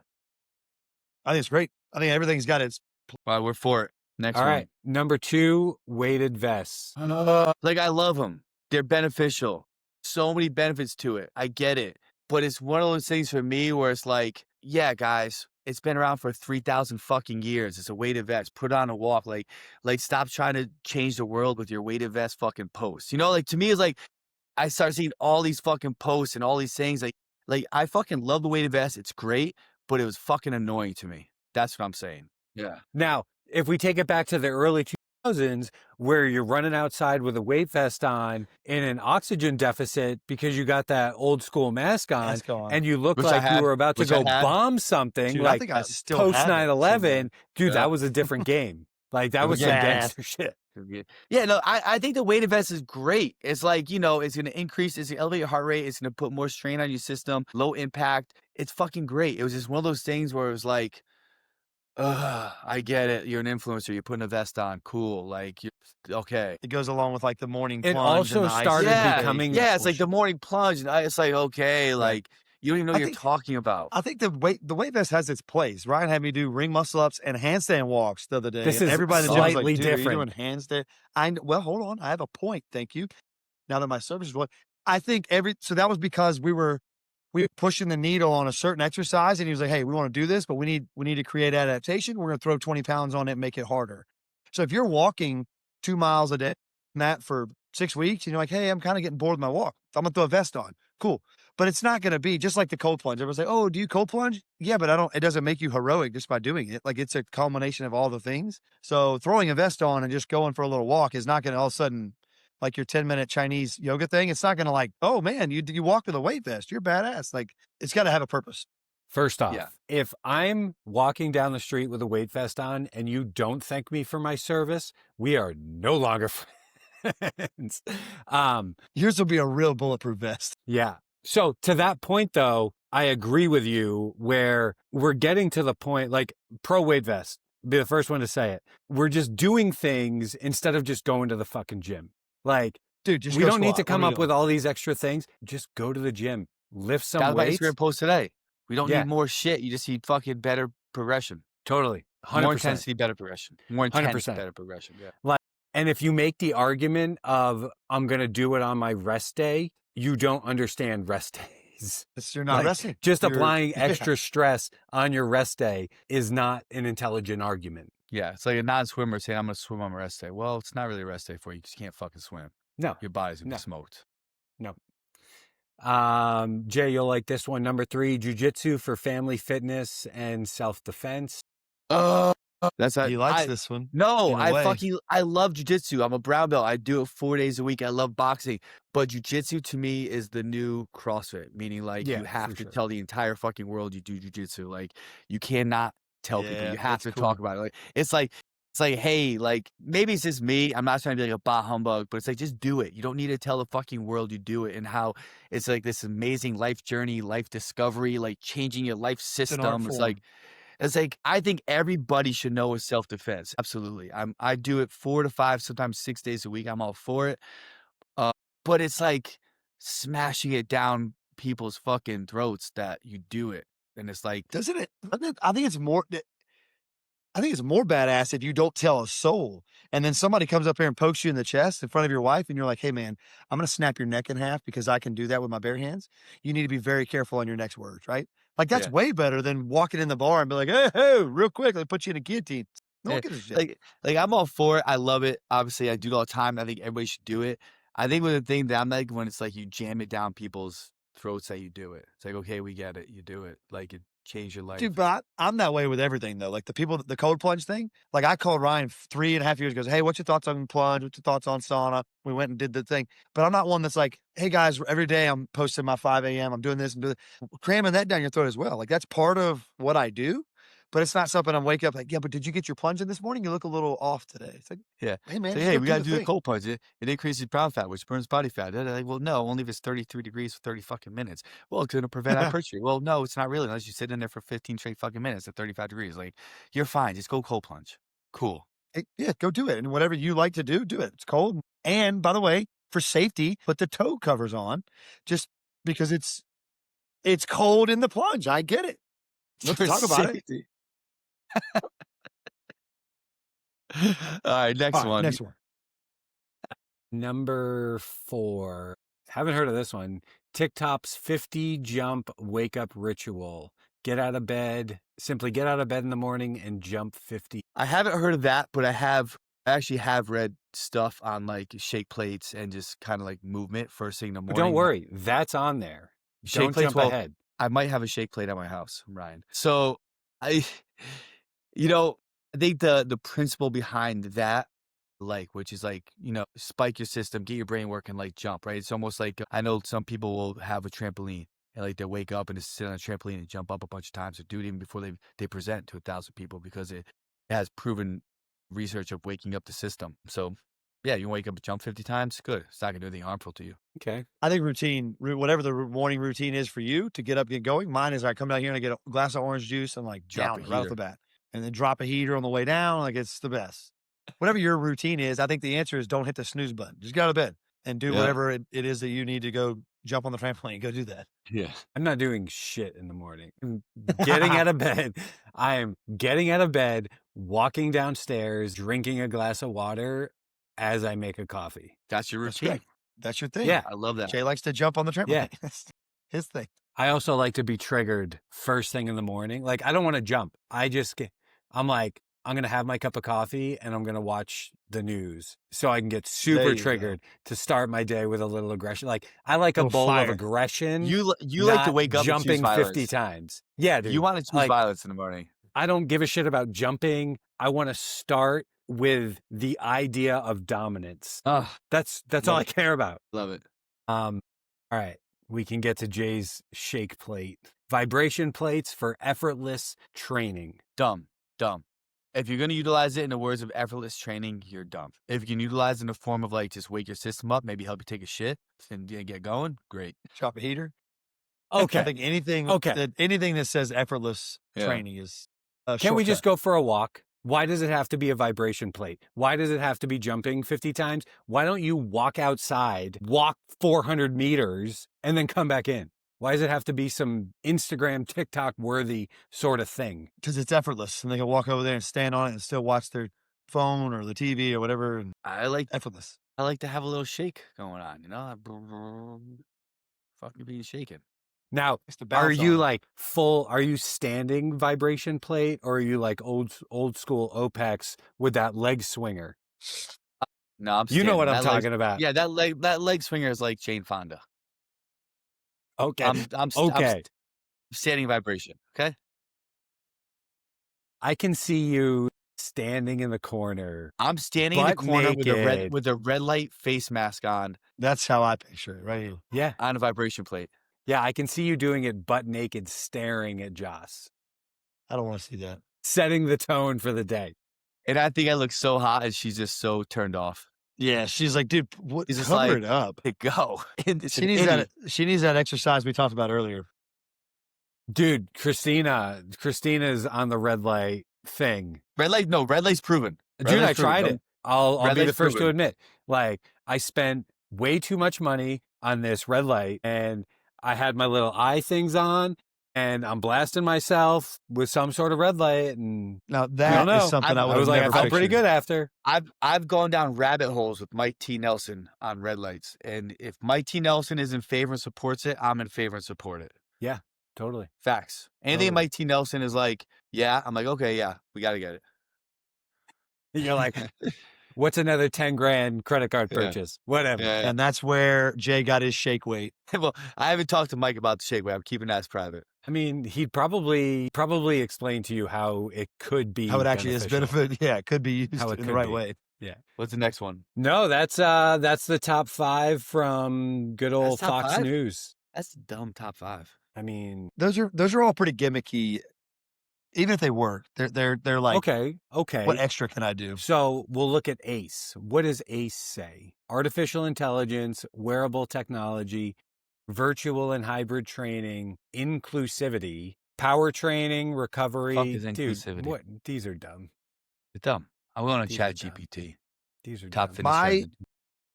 I think it's great. I think everything's got its. Well, we're for it. Next All one. right. Number 2, weighted vests. Like, I love them. They're beneficial. So many benefits to it. I get it. But it's one of those things for me where it's like, yeah, guys, it's been around for 3,000 fucking years. It's a weighted vest. Put on a walk. Like, stop trying to change the world with your weighted vest fucking posts. Like, to me, it's like, I start seeing all these fucking posts and all these things. Like I fucking love the weighted vest. It's great, but it was fucking annoying to me. That's what I'm saying. Yeah. Now, if we take it back to the early 2000s, where you're running outside with a weight vest on in an oxygen deficit because you got that old school mask on. And you look like you were about to go bomb something, dude, like I think I still post have it 9/11, dude, that was a different game. Like that was some gangster shit. Yeah, no, I think the weighted vest is great. It's like, it's going to increase, it's going to elevate your heart rate. It's going to put more strain on your system, low impact. It's fucking great. It was just one of those things where it was like, I get it. You're an influencer. You're putting a vest on. Cool. Like, okay. It goes along with like the morning plunge. It also and the started ice becoming. Yeah, it's like the morning plunge. And it's like, okay, like, you don't even know what you're talking about. I think the weight vest has its place. Ryan had me do ring muscle ups and handstand walks the other day. This is everybody in the gym was slightly like, dude, different. are you doing handstand? Well, hold on. I have a point. Thank you. Now that my service is what I think so that was because we were pushing the needle on a certain exercise, and he was like, hey, we want to do this, but we need to create adaptation. We're going to throw 20 pounds on it and make it harder. So if you're walking 2 miles a day, Matt, for 6 weeks, and you're like, hey, I'm kind of getting bored with my walk, I'm going to throw a vest on. Cool. But it's not going to be just like the cold plunge. Everyone's like, oh, do you cold plunge? Yeah, but it doesn't make you heroic just by doing it. Like, it's a culmination of all the things. So throwing a vest on and just going for a little walk is not going to all of a sudden, like your 10-minute Chinese yoga thing, it's not going to like, oh man, you walk with a weight vest, you're badass. Like, it's got to have a purpose. First off, if I'm walking down the street with a weight vest on and you don't thank me for my service, we are no longer friends. Yours will be a real bulletproof vest. Yeah. So to that point, though, I agree with you where we're getting to the point, like pro weight vest, be the first one to say it. We're just doing things instead of just going to the fucking gym. Like, dude, we don't need to come up with all these extra things. Just go to the gym, lift some weights. That was my Instagram post today. We don't need more shit. You just need fucking better progression. Totally. 100%. More intensity, better progression. More intensity, 100%. Better progression. Yeah. Like, and if you make the argument of, I'm going to do it on my rest day, you don't understand rest days. You're not resting. Just applying extra stress on your rest day is not an intelligent argument. Yeah, it's like a non-swimmer saying, I'm going to swim on my rest day. Well, it's not really a rest day for you because you can't fucking swim. No. Your body's going to be smoked. No. Jay, you'll like this one. Number 3, jujitsu for family fitness and self-defense. He likes this one. No, I love jujitsu. I'm a brown belt. I do it 4 days a week. I love boxing, but jujitsu to me is the new CrossFit, meaning like you have to tell the entire fucking world you do jujitsu. Like you cannot tell people. You have to talk about it. Like it's like, hey, like maybe it's just me. I'm not trying to be like a bah humbug, but it's like just do it. You don't need to tell the fucking world you do it and how it's like this amazing life journey, life discovery, like changing your life system. It's like I think everybody should know is self-defense. Absolutely. I do it 4 to 5, sometimes 6 days a week. I'm all for it. But it's like smashing it down people's fucking throats that you do it. And it's like, doesn't it? I think it's more badass if you don't tell a soul. And then somebody comes up here and pokes you in the chest in front of your wife. And you're like, hey man, I'm going to snap your neck in half because I can do that with my bare hands. You need to be very careful on your next words, right? Like that's way better than walking in the bar and be like, hey, real quick, let me put you in a guillotine. No one gives a shit. Like I'm all for it. I love it. Obviously, I do it all the time. I think everybody should do it. I think the thing that I'm like when it's like you jam it down people's throats that you do it. It's like, okay, we get it. You do it. Like change your life. Dude, but I'm that way with everything though. Like the cold plunge thing. Like I called Ryan 3.5 years ago. Hey, what's your thoughts on plunge? What's your thoughts on sauna? We went and did the thing. But I'm not one that's like, hey guys, every day I'm posting my 5 a.m. I'm doing this and doing cramming that down your throat as well. Like that's part of what I do. But it's not something I'm waking up like, yeah, but did you get your plunge in this morning? You look a little off today. It's like, yeah. hey man, so, just hey, go we got to do the thing. cold plunge. It increases body fat, which burns body fat. They're like, well, no, only if it's 33 degrees for 30 fucking minutes. Well, it's going to prevent hypertrophy. Well, no, it's not really unless you sit in there for 15 straight fucking minutes at 35 degrees. Like, you're fine. Just go cold plunge. Cool. Hey, yeah, go do it. And whatever you like to do, do it. It's cold. And by the way, for safety, put the toe covers on just because it's cold in the plunge. I get it. Let's talk about it. All right, next one. Next one. Number 4. Haven't heard of this one. TikTok's 50 jump wake up ritual. Simply get out of bed in the morning and jump 50. I haven't heard of that, but I actually have read stuff on like shake plates and just kind of like movement first thing in the morning. Don't worry, that's on there. Shake Don't jump ahead. I might have a shake plate at my house, Ryan. So I think the principle behind that, like, which is like, spike your system, get your brain working, like jump, right? It's almost like, I know some people will have a trampoline and like they wake up and just sit on a trampoline and jump up a bunch of times or do it even before they present to 1,000 people because it has proven research of waking up the system. So yeah, you wake up and jump 50 times, good. It's not gonna do anything harmful to you. Okay. I think whatever the morning routine is for you to get up, get going. Mine is I come down here and I get a glass of orange juice and like down it right off the bat. And then drop a heater on the way down. Like it's the best. Whatever your routine is, I think the answer is don't hit the snooze button. Just get out of bed and do whatever it is that you need to go jump on the trampoline. Go do that. Yeah. I'm not doing shit in the morning. I'm getting out of bed. I am getting out of bed, walking downstairs, drinking a glass of water as I make a coffee. That's your routine. That's your thing. Yeah. I love that. Jay likes to jump on the trampoline. Yeah. That's his thing. I also like to be triggered first thing in the morning. Like, I don't want to jump. I'm like, I'm going to have my cup of coffee and I'm going to watch the news so I can get super triggered to start my day with a little aggression. Like, I like a bowl of aggression. You like to wake up jumping and choose 50 times. Yeah, dude. You want to choose violence in the morning. I don't give a shit about jumping. I want to start with the idea of dominance. That's all I care about. Love it. All right. We can get to Jay's shake plate. Vibration plates for effortless training. Dumb. If you're going to utilize it in the words of effortless training, you're dumb. If you can utilize it in the form of like just wake your system up, maybe help you take a shit and get going, great. Chop a heater. Okay. I think anything that says effortless training is Can we just go for a walk? Why does it have to be a vibration plate? Why does it have to be jumping 50 times? Why don't you walk outside, walk 400 meters, and then come back in? Why does it have to be some Instagram, TikTok worthy sort of thing? Because it's effortless and they can walk over there and stand on it and still watch their phone or the TV or whatever. And effortless. I like to have a little shake going on, fucking being shaken. Now, are you standing vibration plate or are you like old school OPEX with that leg swinger? No, I'm standing. You know what I'm talking about. Yeah, that leg swinger is like Jane Fonda. Okay. I'm standing vibration. Okay. I can see you standing in the corner. I'm standing in the corner with a red light face mask on. That's how I picture it, right? Yeah. On a vibration plate. Yeah, I can see you doing it butt naked, staring at Joss. I don't want to see that. Setting the tone for the day. And I think I look so hot and she's just so turned off. Yeah, she's like, dude, what? He's just cover like, it up. Go. She needs that exercise we talked about earlier. Dude, Christina's on the red light thing. Red light's proven. Dude, I tried it. I'll be the first to admit. Like, I spent way too much money on this red light and I had my little eye things on and I'm blasting myself with some sort of red light. And now that is something I was like, I felt pretty good after. I've gone down rabbit holes with Mike T. Nelson on red lights. And if Mike T. Nelson is in favor and supports it, I'm in favor and support it. Yeah, totally. Facts. Anything Mike T. Nelson is like, yeah, I'm like, okay, yeah, we got to get it. You're like, What's another 10 grand credit card purchase? Whatever. Yeah. And that's where Jay got his shake weight. Well, I haven't talked to Mike about the shake weight. I'm keeping that as private. I mean, he'd probably explain to you how it could be How it actually is benefit. Yeah, it could be used How it in could the right be. way. Yeah. What's the next one? No, that's the top 5 from good old That's top Fox 5? News. That's a dumb top 5. I mean, Those are all pretty gimmicky. Even if they were, they're like, okay. what extra can I do? So we'll look at ACE. What does ACE say? Artificial intelligence, wearable technology, virtual and hybrid training, inclusivity, power training, recovery. Fuck is inclusivity? Dude, what? These are dumb. It's dumb. I'm going to These chat are dumb. GPT. These are Top dumb. fitness trends.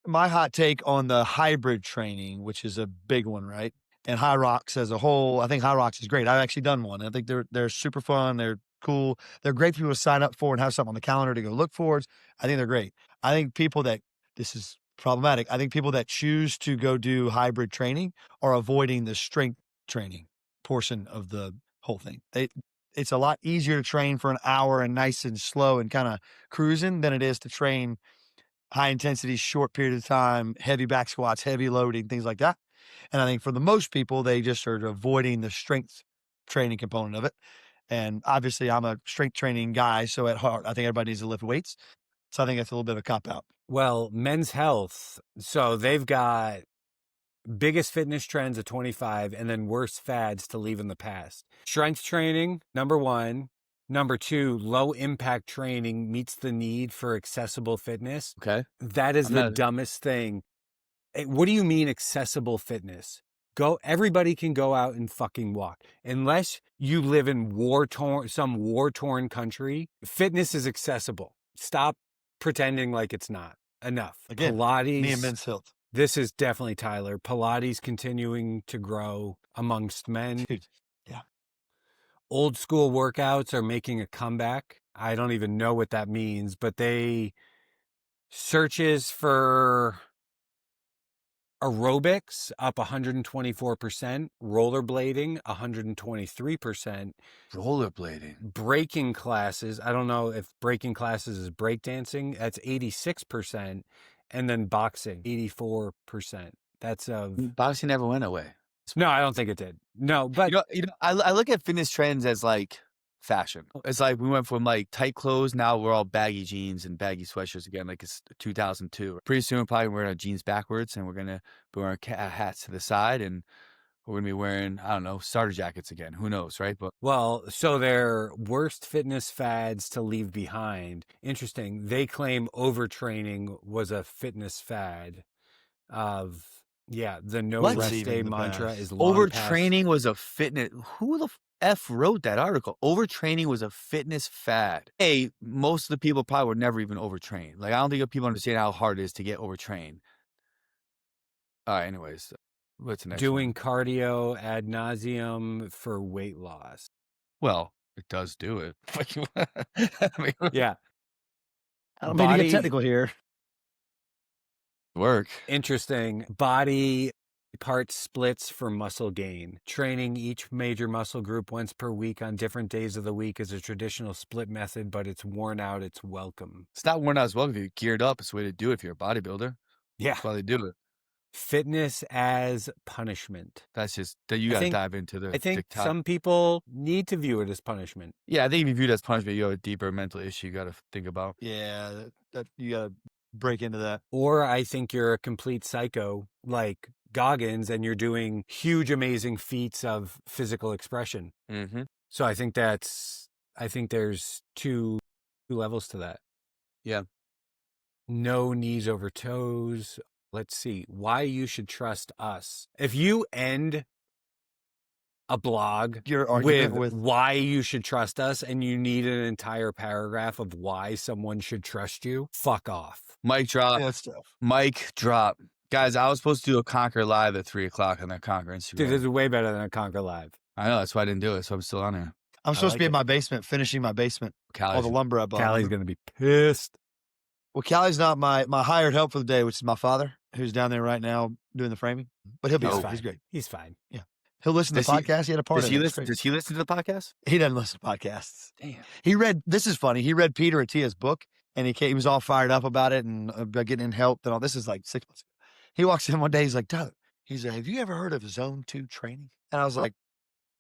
My hot take on the hybrid training, which is a big one, right? And High Rocks as a whole, I think High Rocks is great. I've actually done one. I think they're super fun. They're cool. They're great for people to sign up for and have something on the calendar to go look for. I think they're great. I think people that, this is problematic, I think people that choose to go do hybrid training are avoiding the strength training portion of the whole thing. It's a lot easier to train for an hour and nice and slow and kind of cruising than it is to train high intensity, short period of time, heavy back squats, heavy loading, things like that. And I think for the most people, they just are avoiding the strength training component of it. And obviously I'm a strength training guy. So at heart, I think everybody needs to lift weights. So I think that's a little bit of a cop out. Well, Men's Health. So they've got biggest fitness trends of 25 and then worst fads to leave in the past. Strength training, number 1. Number 2, low impact training meets the need for accessible fitness. Okay. That is the dumbest thing. What do you mean accessible fitness? Everybody can go out and fucking walk. Unless you live in some war-torn country, fitness is accessible. Stop pretending like it's not. Enough. Again, Pilates. me and Men's Health. This is definitely Tyler. Pilates continuing to grow amongst men. Dude, yeah. Old school workouts are making a comeback. I don't even know what that means, but searches for aerobics up 124%, rollerblading 123%. Rollerblading. Breaking classes, I don't know if breaking classes is breakdancing, that's 86%. And then boxing, 84%. That's boxing never went away. No, I don't think it did. No, but I look at fitness trends as like fashion. It's like we went from like tight clothes. Now we're all baggy jeans and baggy sweatshirts again. Like it's 2002. Pretty soon, we're probably wearing our jeans backwards, and we're gonna be wearing hats to the side, and we're gonna be wearing, I don't know, starter jackets again. Who knows, right? But so their worst fitness fads to leave behind. Interesting. They claim overtraining was a fitness fad. The no rest day mantra is long overtraining past. Was a fitness. Who the F wrote that article? Overtraining was a fitness fad. Hey, most of the people probably were never even overtrained. Like, I don't think people understand how hard it is to get overtrained. All right, anyways, what's the next Doing one? cardio ad nauseum for weight loss. Well, it does do it. Yeah. I don't mean to get technical here. Work. Interesting. Body part splits for muscle gain. Training each major muscle group once per week on different days of the week is a traditional split method, but it's worn out. It's welcome. It's not worn out as well if you're geared up. It's the way to do it if you're a bodybuilder. Yeah. That's why they do it. Fitness as punishment. That's just that you got to dive into the I think TikTok. some people need to view it as punishment. Yeah, I think if you view it as punishment, you have a deeper mental issue you got to think about. Yeah, that you got to break into that. Or I think you're a complete psycho like Goggins and you're doing huge, amazing feats of physical expression. Mm-hmm. So I think there's two levels to that. Yeah. No knees over toes. Let's see. Why you should trust us. If you end a blog Your argument with why you should trust us and you need an entire paragraph of why someone should trust you, fuck off. Mic drop. Yeah, that's tough. Mic drop. Guys, I was supposed to do a Conquer Live at 3:00 on that Conquer Instagram. Dude, this is way better than a Conquer Live. I know, that's why I didn't do it, so I'm still on here. I'm supposed to be in my basement, finishing my basement. All the lumber I bought. Callie's going to be pissed. Well, Callie's not my hired help for the day, which is my father, who's down there right now doing the framing. But he'll be fine. He's great. He's fine. Yeah. He'll listen to the podcast. He had a part of it. Does he listen to the podcast? He doesn't listen to podcasts. Damn. This is funny. He read Peter Attia's book And he was all fired up about it and about getting in help and all. This is like 6 months ago. He walks in one day. He's like, Tyler, he's like, have you ever heard of Zone 2 training? And I was like,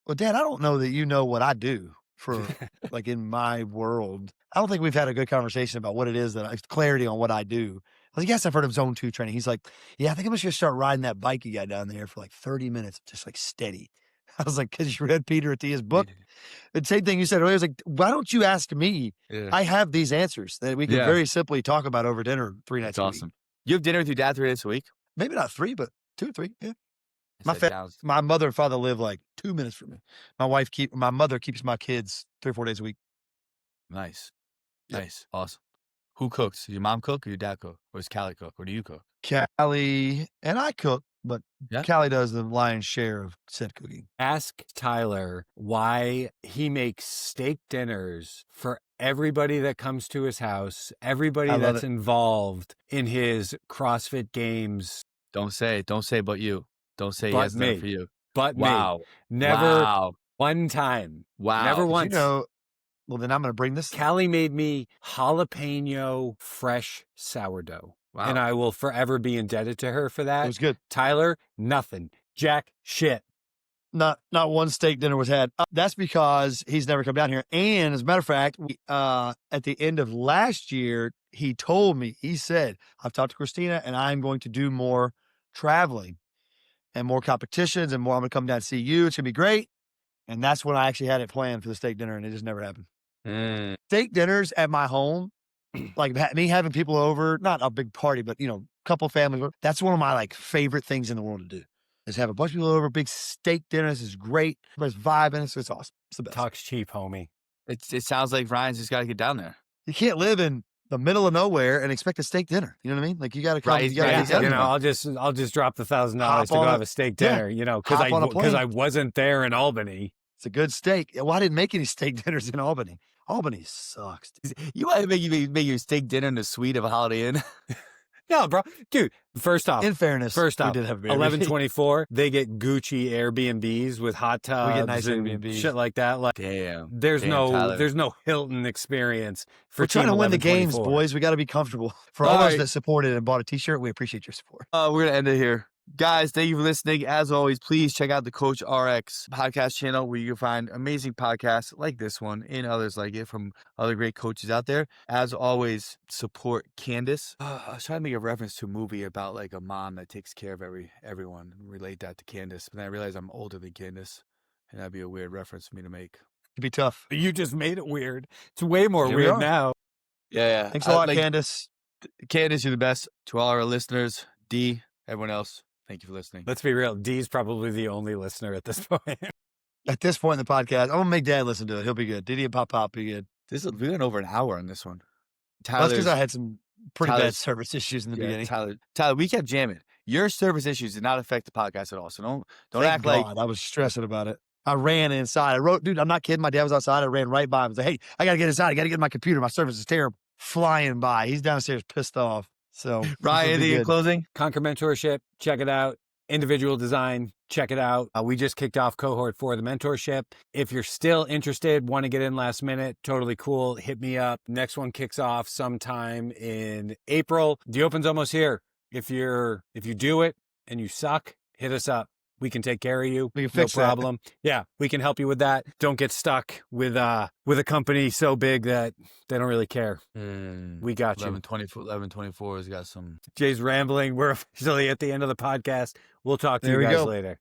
well, Dad, I don't know that you know what I do for like in my world. I don't think we've had a good conversation about what it is clarity on what I do. I was like, yes, I've heard of Zone 2 training. He's like, yeah, I think I'm just going to start riding that bike you got down there for like 30 minutes, just like steady. I was like, because you read Peter Attia's book. The same thing you said earlier. I was like, why don't you ask me? Yeah. I have these answers that we can very simply talk about over dinner 3 nights a week. Awesome. You have dinner with your dad 3 days a week? Maybe not 3, but 2 or 3. Yeah. My mother and father live like 2 minutes from me. My mother keeps my kids 3 or 4 days a week. Nice. Yep. Nice. Awesome. Who cooks? Your mom cook or your dad cook? Or does Callie cook? Or do you cook? Callie and I cook, but Callie does the lion's share of said cooking. Ask Tyler why he makes steak dinners for everybody that comes to his house, everybody that's involved in his CrossFit games. Don't say but you. Don't say yes me for you. But me. Never one time. Wow. Never once. Well, then I'm going to bring this. Callie made me jalapeno fresh sourdough. Wow. And I will forever be indebted to her for that. It was good. Tyler, nothing. Jack shit. Not one steak dinner was had. That's because he's never come down here. And as a matter of fact, at the end of last year, he told me, he said, I've talked to Christina and I'm going to do more traveling and more competitions and more. I'm going to come down and see you. It's going to be great. And that's when I actually had it planned for the steak dinner and it just never happened. Steak dinners at my home, like me having people over, not a big party, but, a couple families. That's one of my like favorite things in the world to do is have a bunch of people over, big steak dinner. This is great. Everybody's vibing. It's awesome. It's the best. Talk's cheap, homie. It sounds like Ryan's just got to get down there. You can't live in the middle of nowhere and expect a steak dinner. You know what I mean? Like you got to come. Right, I'll just drop the $1,000 to go have a steak dinner. Because I wasn't there in Albany. It's a good steak. Well, I didn't make any steak dinners in Albany. Albany sucks. You want to make your steak dinner in the suite of a Holiday Inn? No, bro. Dude, first off. In fairness. We did have 1124, they get Gucci Airbnbs with hot tubs. We get nice and Airbnbs. Shit like that. Like, there's no Hilton experience for We're trying to win the games, boys. We got to be comfortable. For all those that supported and bought a t-shirt, we appreciate your support. We're going to end it here. Guys, thank you for listening. As always, please check out the Coach RX podcast channel where you can find amazing podcasts like this one and others like it from other great coaches out there. As always, support Candace. I was trying to make a reference to a movie about like a mom that takes care of everyone. Relate that to Candace. But then I realized I'm older than Candace, and that'd be a weird reference for me to make. It'd be tough. You just made it weird. It's way more weird now. Yeah. Thanks a lot, Candace. Candace, you're the best. To all our listeners, D, everyone else. Thank you for listening. Let's be real. D's probably the only listener at this point. At this point in the podcast, I'm going to make Dad listen to it. He'll be good. Diddy and Pop be good. We went over an hour on this one. That's because I had some pretty bad service issues in the beginning. Tyler, we kept jamming. Your service issues did not affect the podcast at all. So don't act like I was stressing about it. I ran inside. Dude, I'm not kidding. My dad was outside. I ran right by him. I was like, hey, I got to get inside. I got to get my computer. My service is terrible. Flying by. He's downstairs pissed off. So Ryan, anything in closing? Conquer Mentorship. Check it out. Individual Design, check it out. We just kicked off cohort 4 of the mentorship. If you're still interested, want to get in last minute, totally cool. Hit me up. Next one kicks off sometime in April. The open's almost here. If you do it and you suck, hit us up. We can take care of you. We can fix no problem. Yeah, we can help you with that. Don't get stuck with a company so big that they don't really care. We got you. 1124 has got some. Jay's rambling. We're officially at the end of the podcast. We'll talk to you guys later.